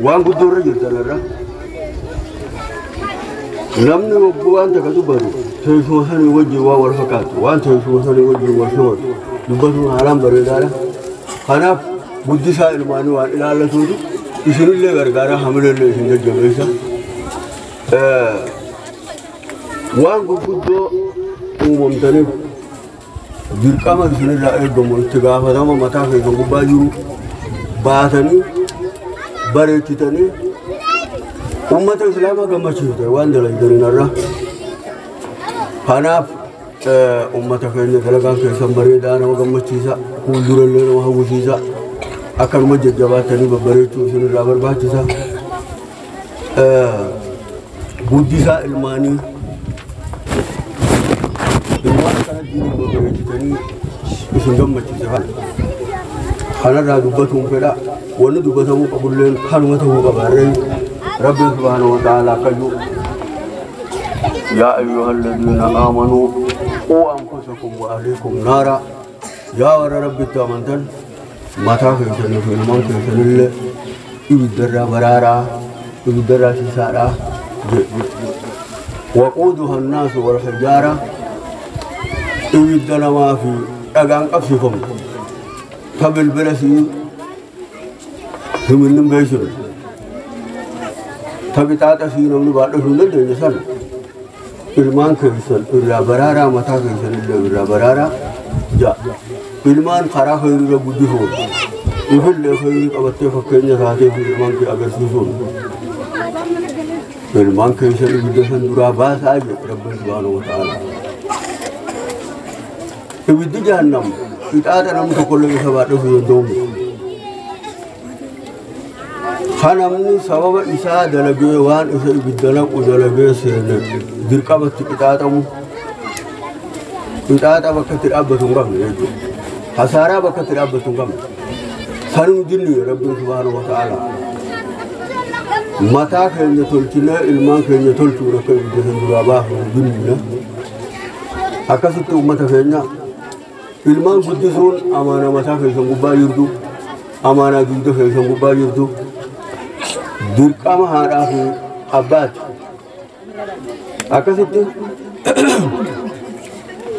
وان قدور رجل تنرى نمني وان تكتبرو تيشو ثاني وجه واو الفكات وان تيشو ثاني وجه وشنور دبتو حرام بريدارة خناف بدي سائل مانوان إلى الله سودي يشيل اللي غرقارا حمل اللي يشيل جميسا وان قدو وممتني dirqama isinirraa eegamu itti gaafatama mataa keessan gubbaa jiru baatanii bareechitanii ummata islaamaa gammachiifte waan dalaydaniinarra kanaaf ummata keenya dalagaan keessan bareedaa nama gammachiisa fuuldurallee nama hawwisiisa akkanuma jajjabaatanii babbareechuu isinirraa barbaachisa guddisaa ilmaanii isin gammachiisa kana irraa dubbatuun fedha wanni dubbatamuu qabulleen kanuma ta'uu qabaarree rabbiin subhaanahu wa ta'aalaa kayyuu yaa ayyuhalladhiina aamanuu quu anfusakum wa ahliikum naara yaa warra rabbitti amantan mataa keessanii fi ilmaan keessanillee ibiddarraa baraaraa ibiddarraa siisaadhaa waquuduha annaasu wal hijaara ibidda namaa fi dhagaan qabsiifamu ka bilbila sii himinnin beeksinu ta qixaaxa sii namni baadhachuu hin dandeenye sana ilmaan keessan irraa baraaraa mataa keessan illee irraa baraaraa ilmaan karaa khayriirra guddisuun ifillee khayrii qabattee fakkeenya taatee fi ilmaan kee agarsiisuun ilmaan keessan ibidda san duraa baasaa jedhe rabbiin subhaanahu wa ta'aalaa ibiddi jahannam qixaaxa namni tokkollee isa baadhachuu danda'u kanamni sababa isaa dalagee waan isa ibidda naqu dalagee seene dirqamatti qixaaxamu qixaaxa bakka itti dhaabbatu hin qabne jechuudha hasaaraa bakka itti dhaabbatu hin qabne sanuu jinni rabbiin subhaanahu wa ta'aalaa mataa keenya tolchinee ilmaan keenya tolchuun akka ibidda san duraa baasu jinnina akkasitti ummata keenya ilmaan guddisuun amaana mataa keessan gubbaa jirtu amaanaa dugda keessan gubbaa jirtu dirqama haadhaa fi abbaati akkasitti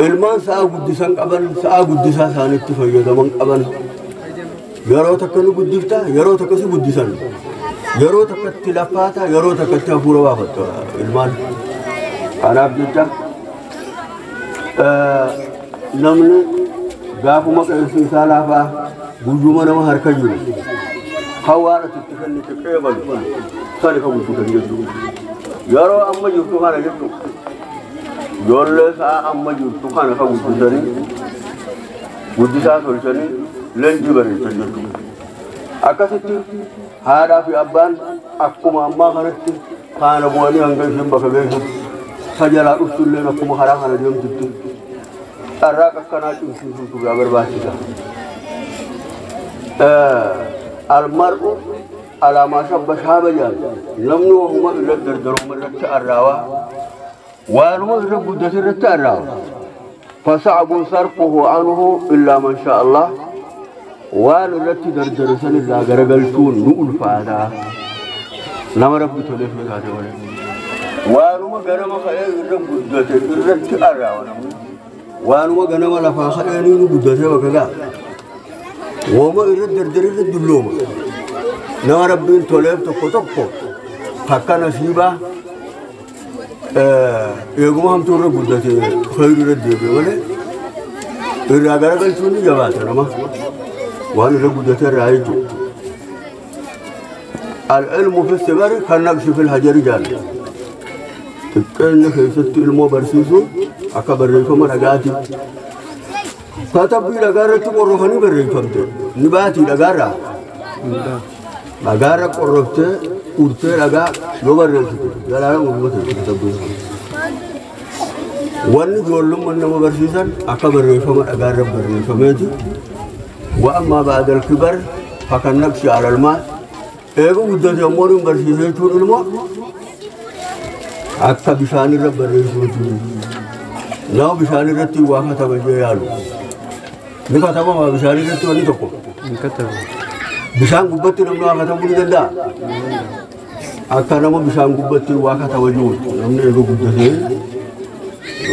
ilmaan sa'a guddisan qaban sa'a guddisaa isaanitti fayyadaman qaban yeroo takka ni guddifta yeroo takka si guddisan yeroo takkatti laffaata yeroo takkatti hafuura baafattu ilmaan kanaaf jecha namni gaafuma qeessi isaa laafaa guyyuma nama harka jiru hawaadhatitti kan itti qeebalu sani kan guddisan jechuudha yeroo amma jirtu kana jechuudha ijoollee sa'a amma jirtu kana kan guddisaa tolchanii leenjii bareechan jechuudha akkasitti haadhaa fi abbaan akkuma ammaa kanatti kaana bu'anii hanga isheen bakka geessutti tajalaa dhuftulleen akkuma karaa kana deemtutti dharraa akkanaa cimsiisuutu irraa barbaachisa. Almar'u alaamaa shabba shaaba jaala namni wahuma irra dardaruma irratti arraawaa waanuma irra guddate irratti arraawa fasa'abu sarfuhu anhu illaa man shaa Allah waan irratti dardare san irraa garagalchuun nu ulfaataa nama rabbi tolee taate malee waanuma ganama ka'ee irra guddate irratti arraawa namni waanuma ganama lafaa ka'ee nu guddate bakka gaa wama irra dardare irra dullooma nama rabbiin toleef tokko tokko akka nasiibaa eeguma hamtuu irra guddate khayri irra deebi'e malee irraa garagalchuun ni jabaata nama waan irra guddate irraa jechuudha. Al-ilmu fi sigari kan naqshi fil hajari jaalla xiqqeenya keessatti ilmoo barsiisuun akka barreeffama dhagaati katabbii dhagaa irratti qorrofanii barreeffamte ni baatii dhagaarraa dhagaarra qorroftee urtee dhagaa yoo barreessite jalaala uummata katabbii wanni ijoollummaan nama barsiisan akka barreeffama dhagaarra barreeffameeti wa'ammaa ba'adal kibar fakan naqshi alalmaa eegu guddate ammoo hin barsiise jechuun ilmoo akka bishaanirra barreessuuti nama bishaanirratti waa kataba jee yaalu ni kataba bishaanirratti wanni tokko بشان قبتي نمنا ختموني دندا أكثر نمو بشان قبتي واقع توجود نمنا يلو قبتي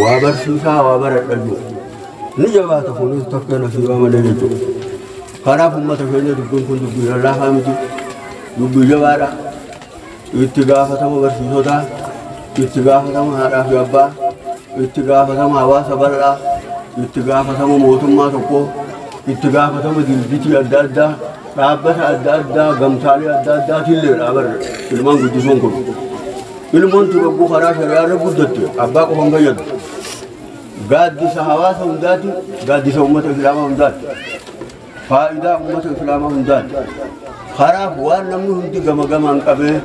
وابر سيسا وابر الرجو نجابا تفوني تفكنا في وما نجو خراف أمة فينا تكون كنت تقول الله فامتي يبي جوارا اتقافة تم برسيسودا اتقافة تم هراف يابا اتقافة تم هواس برا اتقافة تم موتم ما تقو اتقافة تم دلبتي أدادا رابطة أدادا غمسالي أدادا تلير أبر إلمان قدسون كل إلمان تربو خراش ريار قدت أباكو هم بيد قاد ديس هواس هم داتي قاد ديس أمة الإسلام هم داتي فائدة أمة الإسلام هم داتي خراف وان نمو هندي غما انقبه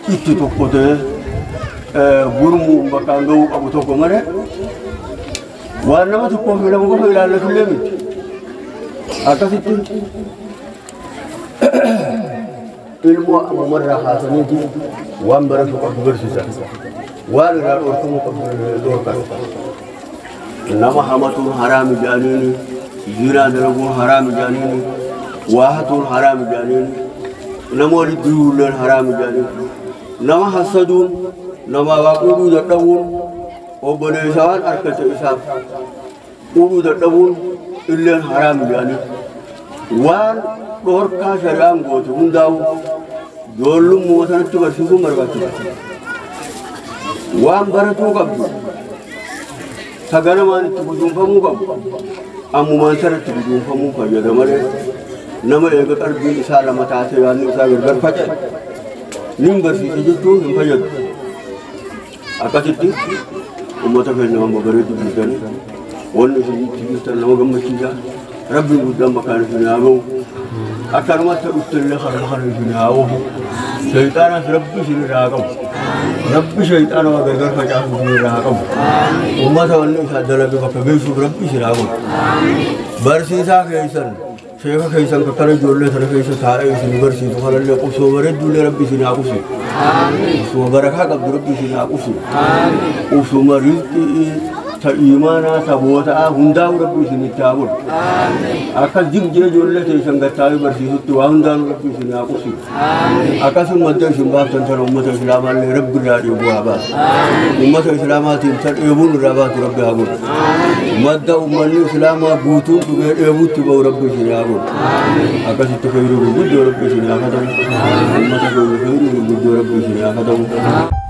كيتي توقوته غرمو بكانغو ابو توكو مره وان نمو توكو ميلا مكو ميلا لكلمت اكاسيت ilmu amarra hasaniti wan barasu akbar sisa wal ra orkum dorka nama hamatul haram janini zina darabu haram janini wahatul haram janini namori diulul haram janini nama hasadun nama waqulu dadawun obone sawan arkata isab qulu dadawun illan haram janini wan dorka sharam gotu hundaw dolum motan tu barsisu marbatu wan baratu qabdu sagana man tu budum famu qabdu ammu man sarat budum famu fayyada mare nama ega qalbi isala mataate wanni isa gargar faje nim barsisu juttu him fayyada akatitti ummata fe nama bagare tu bidani wonni su tan nama gammaciga rabbi budam makan finawo أكرمت أستل خرج ناو شيطان ربي شراكم ربي شيطان وغير فجاه شراكم وما تولي سادلا بكبيش ربي شراكم برسيسا كيسن شيخ كيسن كتر جولة تر كيسن ثائي سن برسي تخلل لي قصو ورد جولة ربي شراكوسي قصو بركة قبل ربي شراكوسي قصو مريض إيمانا سبوتا هنداو ربي سنتابون أكل جيجي جولة تيسنغتاي برسيسو توا هنداو ربي سناقوسي أكل سمدة سنباب تنتر أمة الإسلام اللي رب الرادي بوابا أمة الإسلام تنتر إيبون ربات ربي هابون مدة أمة الإسلام بوتون تغير إيبون تبو ربي سناقون أكل ستخيرو بودو ربي سناقون أمة الإسلام بودو ربي سناقون